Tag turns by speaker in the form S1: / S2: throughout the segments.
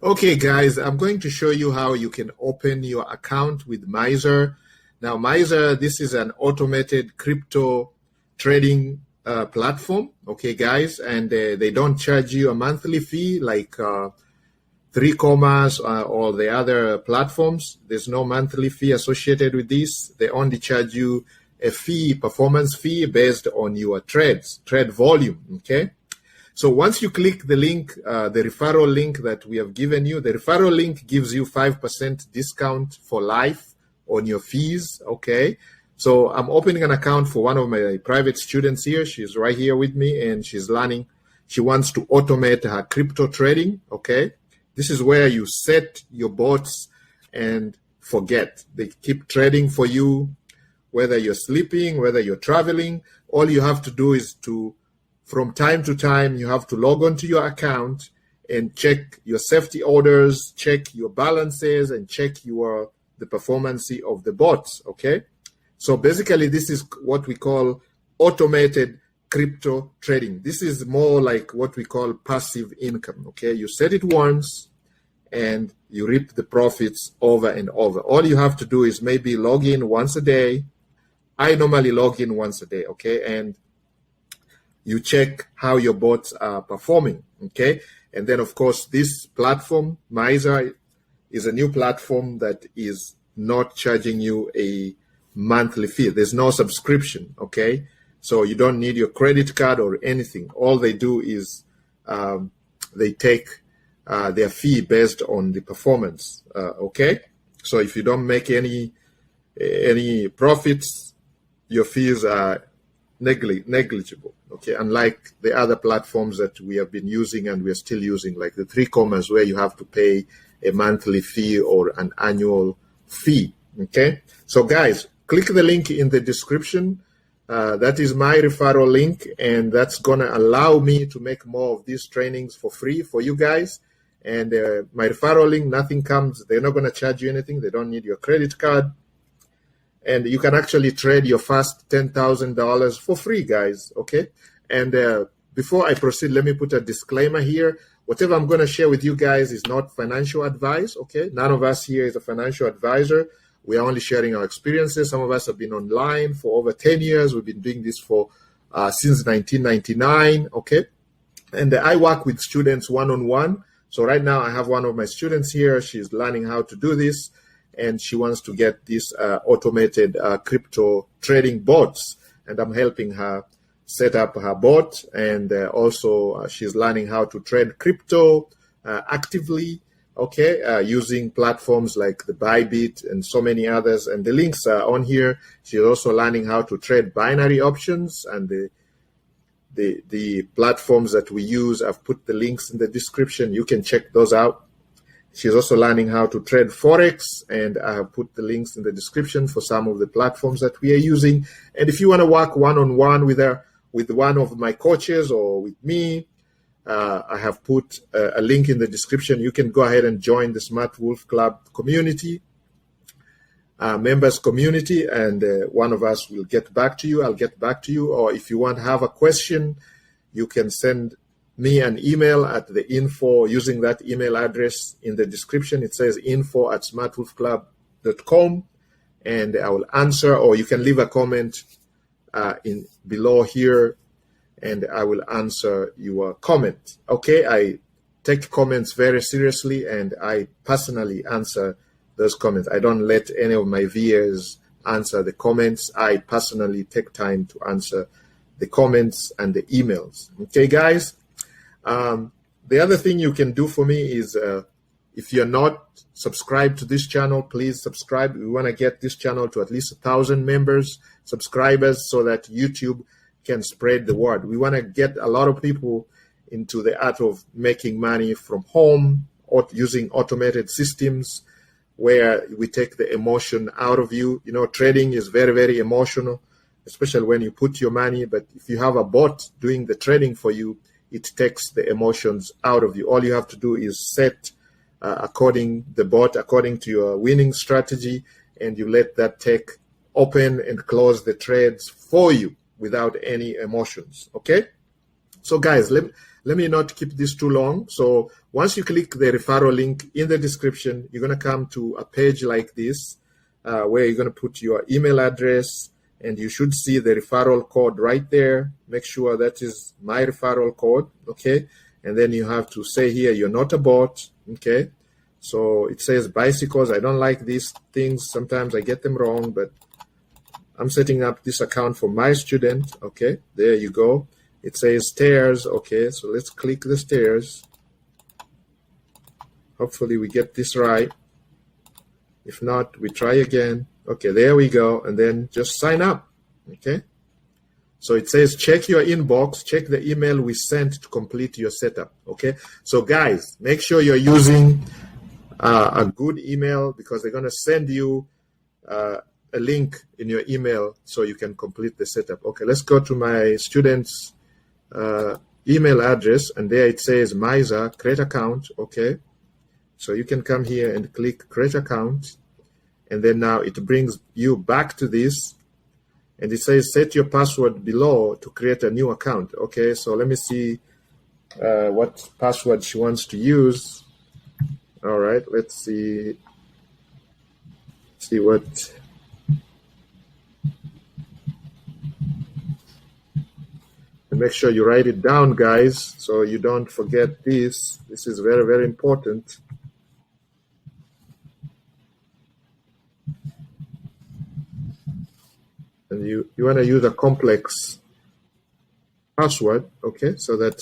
S1: Okay, guys, I'm going to show you how you can open your account with Mizar. Now, Mizar, this is an automated crypto trading platform. Okay, guys, and they don't charge you a monthly fee like 3Commas or the other platforms. There's no monthly fee associated with this. They only charge you a fee, performance fee, based on your trade volume. Okay. So once you click the link, the referral link that we have given you, the referral link gives you 5% discount for life on your fees, okay? So I'm opening an account for one of my private students here. She's right here with me and she's learning. She wants to automate her crypto trading, okay? This is where you set your bots and forget. They keep trading for you, whether you're sleeping, whether you're traveling. All you have to do is from time to time, you have to log on to your account and check your safety orders, check your balances, and check the performance of the bots, okay? So basically, this is what we call automated crypto trading. This is more like what we call passive income, okay? You set it once, and you reap the profits over and over. All you have to do is maybe log in once a day. I normally log in once a day, okay? And you check how your bots are performing, okay? And then, of course, this platform, Mizar, is a new platform that is not charging you a monthly fee. There's no subscription, okay? So you don't need your credit card or anything. All they do is they take their fee based on the performance, okay? So if you don't make any profits, your fees are negligible, okay, unlike the other platforms that we have been using and we're still using, like the 3Commas, where you have to pay a monthly fee or an annual fee, okay? So guys, click the link in the description. That is my referral link, and that's gonna allow me to make more of these trainings for free for you guys. And my referral link, nothing comes, they're not gonna charge you anything, they don't need your credit card. And you can actually trade your first $10,000 for free, guys, okay? And before I proceed, let me put a disclaimer here. Whatever I'm going to share with you guys is not financial advice, okay? None of us here is a financial advisor. We are only sharing our experiences. Some of us have been online for over 10 years. We've been doing this for since 1999, okay? And I work with students one-on-one. So right now I have one of my students here. She's learning how to do this, and she wants to get this automated crypto trading bots, and I'm helping her set up her bot, and also she's learning how to trade crypto actively, okay, using platforms like the Bybit and so many others, and the links are on here. She's also learning how to trade binary options, and the platforms that we use, I've put the links in the description. You can check those out. She's also learning how to trade Forex, and I have put the links in the description for some of the platforms that we are using. And if you want to work one-on-one with one of my coaches or with me, I have put a link in the description. You can go ahead and join the Smart Wolf Club community, members community, and one of us will get back to you. I'll get back to you. Or if you want to have a question, you can send me an email at the info, using that email address in the description. It says info@smartwolfclub.com, and I will answer, or you can leave a comment below here, and I will answer your comment. Okay, I take comments very seriously, and I personally answer those comments. I don't let any of my viewers answer the comments. I personally take time to answer the comments and the emails. Okay, guys? The other thing you can do for me is, if you're not subscribed to this channel, please subscribe. We want to get this channel to at least 1,000 subscribers, so that YouTube can spread the word. We want to get a lot of people into the art of making money from home, or using automated systems where we take the emotion out of you. You know, trading is very, very emotional, especially when you put your money. But if you have a bot doing the trading for you, it takes the emotions out of you. All you have to do is set according to your winning strategy, and you let that tech open and close the trades for you without any emotions. Okay, so guys, let me not keep this too long. So once you click the referral link in the description, you're going to come to a page like this where you're going to put your email address, and you should see the referral code right there. Make sure that is my referral code, okay? And then you have to say here, you're not a bot, okay? So it says bicycles. I don't like these things. Sometimes I get them wrong, but I'm setting up this account for my student, okay? There you go. It says stairs, okay? So let's click the stairs. Hopefully we get this right. If not, we try again. Okay, there we go. And then just sign up, okay? So it says check your inbox, check the email we sent to complete your setup, okay? So guys, make sure you're using a good email, because they're going to send you a link in your email so you can complete the setup. Okay, let's go to my student's email address, and there it says Mizar, create account, okay? So you can come here and click create account, and then now it brings you back to this, and it says set your password below to create a new account. Okay, so let me see what password she wants to use. All right, let's see what. And make sure you write it down, guys, so you don't forget this. This is very, very important. And you want to use a complex password, okay, so that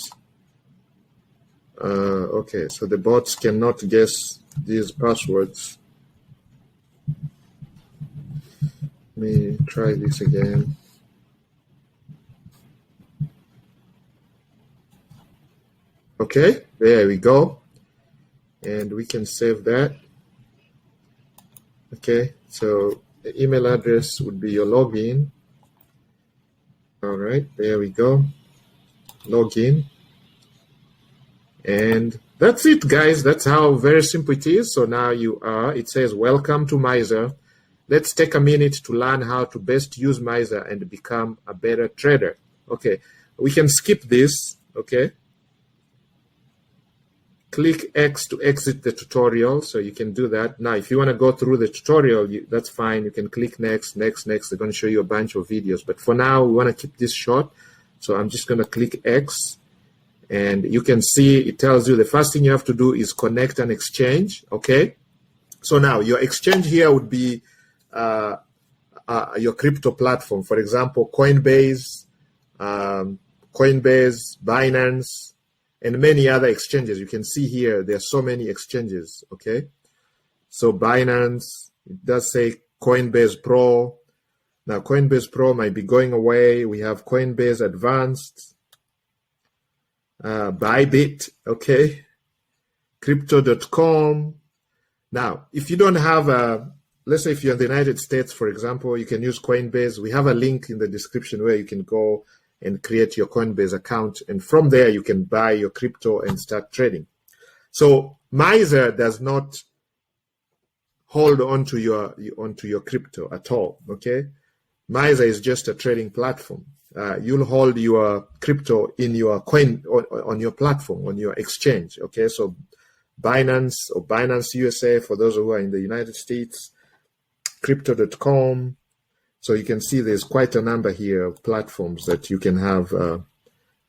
S1: okay, so the bots cannot guess these passwords. Let me try this again. Okay, there we go, and we can save that. Okay, so the email address would be your login. All right, there we go. Login. And that's it, guys. That's how very simple it is. So now you are, it says, welcome to Mizar. Let's take a minute to learn how to best use Mizar and become a better trader. Okay, we can skip this, okay? Click X to exit the tutorial, so you can do that. Now, if you want to go through the tutorial, that's fine. You can click next, next, next. They're going to show you a bunch of videos. But for now, we want to keep this short. So I'm just going to click X. And you can see it tells you the first thing you have to do is connect an exchange, okay? So now, your exchange here would be your crypto platform. For example, Coinbase, Binance, and many other exchanges. You can see here, there are so many exchanges, okay? So Binance, it does say Coinbase Pro. Now, Coinbase Pro might be going away. We have Coinbase Advanced, Bybit, okay? Crypto.com. Now, if you don't have let's say if you're in the United States, for example, you can use Coinbase. We have a link in the description where you can go and create your Coinbase account. And from there, you can buy your crypto and start trading. So Mizar does not hold onto your crypto at all, okay? Mizar is just a trading platform. You'll hold your crypto in your coin on your platform, on your exchange, okay? So Binance or Binance USA, for those who are in the United States, Crypto.com. So you can see there's quite a number here of platforms that you can have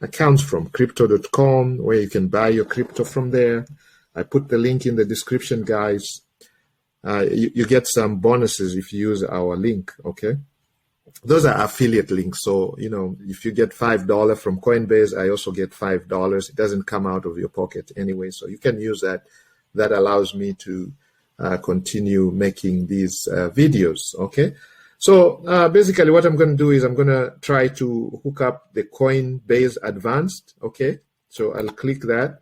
S1: accounts from. Crypto.com, where you can buy your crypto from there. I put the link in the description, guys. You get some bonuses if you use our link, okay? Those are affiliate links. So, you know, if you get $5 from Coinbase, I also get $5. It doesn't come out of your pocket anyway. So you can use that. That allows me to continue making these videos, okay? So basically what I'm going to do is I'm going to try to hook up the Coinbase Advanced, okay? So I'll click that.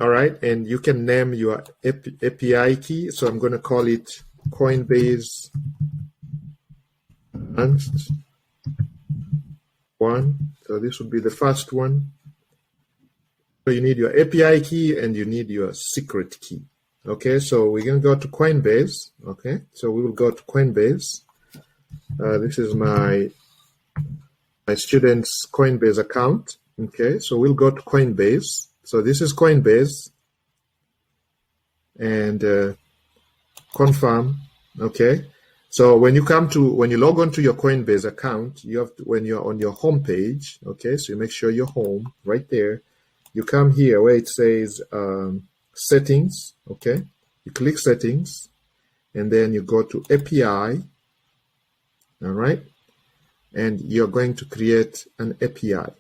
S1: All right, and you can name your API key. So I'm going to call it Coinbase Advanced 1. So this would be the first one. So you need your API key and you need your secret key. Okay, so we're going to go to Coinbase. Okay, so we will go to Coinbase. This is my student's Coinbase account. Okay, so we'll go to Coinbase. So this is Coinbase, and confirm. Okay, so when you log on to your Coinbase account, you have to, when you're on your home page, okay, so you make sure you're home right there. You come here where it says settings. Okay, you click settings, and then you go to API. All right, and you're going to create an API.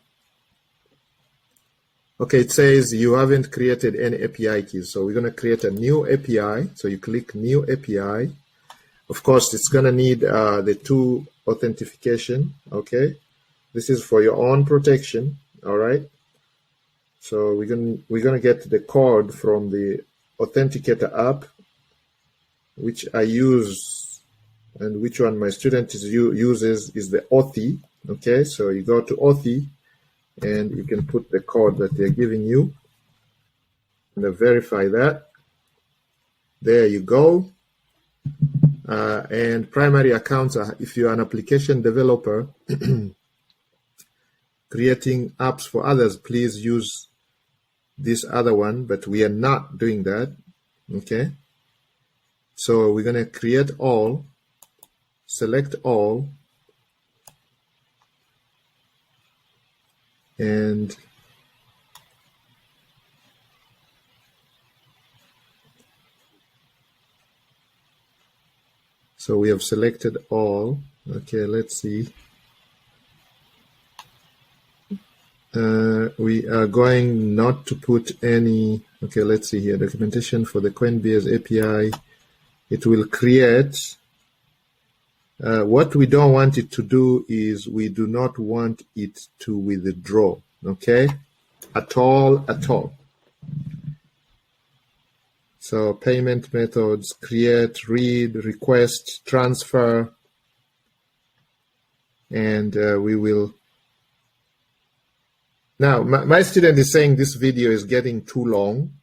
S1: Okay, it says you haven't created any API keys, so we're going to create a new API. So you click New API. Of course, it's going to need the two authentication. Okay, this is for your own protection. All right. So we're gonna get the code from the Authenticator app, which I use, and which one my student uses is the Authy. Okay, so you go to Authy, and you can put the code that they're giving you, and verify that. There you go. And primary accounts are, if you're an application developer creating apps for others, please use this other one, but we are not doing that. Okay, so we're going to create all, select all, and so we have selected all. Okay, let's see. We are going not to put any. Okay, let's see here. Documentation for the Coinbase API. It will create. What we don't want it to do is we do not want it to withdraw. Okay, at all. So payment methods: create, read, request, transfer, and we will. Now, my student is saying this video is getting too long.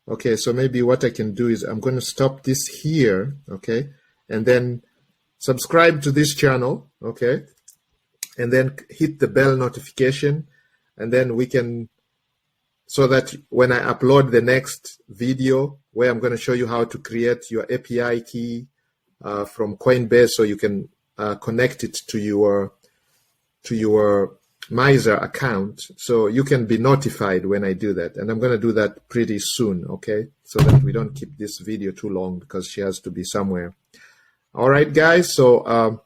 S1: Okay, so maybe what I can do is I'm going to stop this here, okay, and then subscribe to this channel, okay, and then hit the bell notification, and then we can, so that when I upload the next video where I'm going to show you how to create your API key from Coinbase, so you can connect it to your Mizar account, so you can be notified when I do that. And I'm going to do that pretty soon, okay, so that we don't keep this video too long because she has to be somewhere. All right, guys, so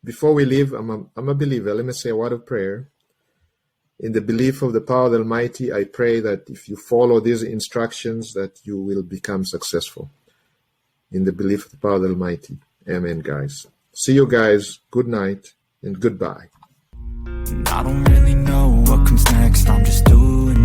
S1: before we leave, I'm a believer. Let me say a word of prayer. In the belief of the power of the Almighty, I pray that if you follow these instructions, that you will become successful. In the belief of the power of the Almighty. Amen, guys. See you guys. Good night and goodbye.
S2: And I don't really know what comes next, I'm just doing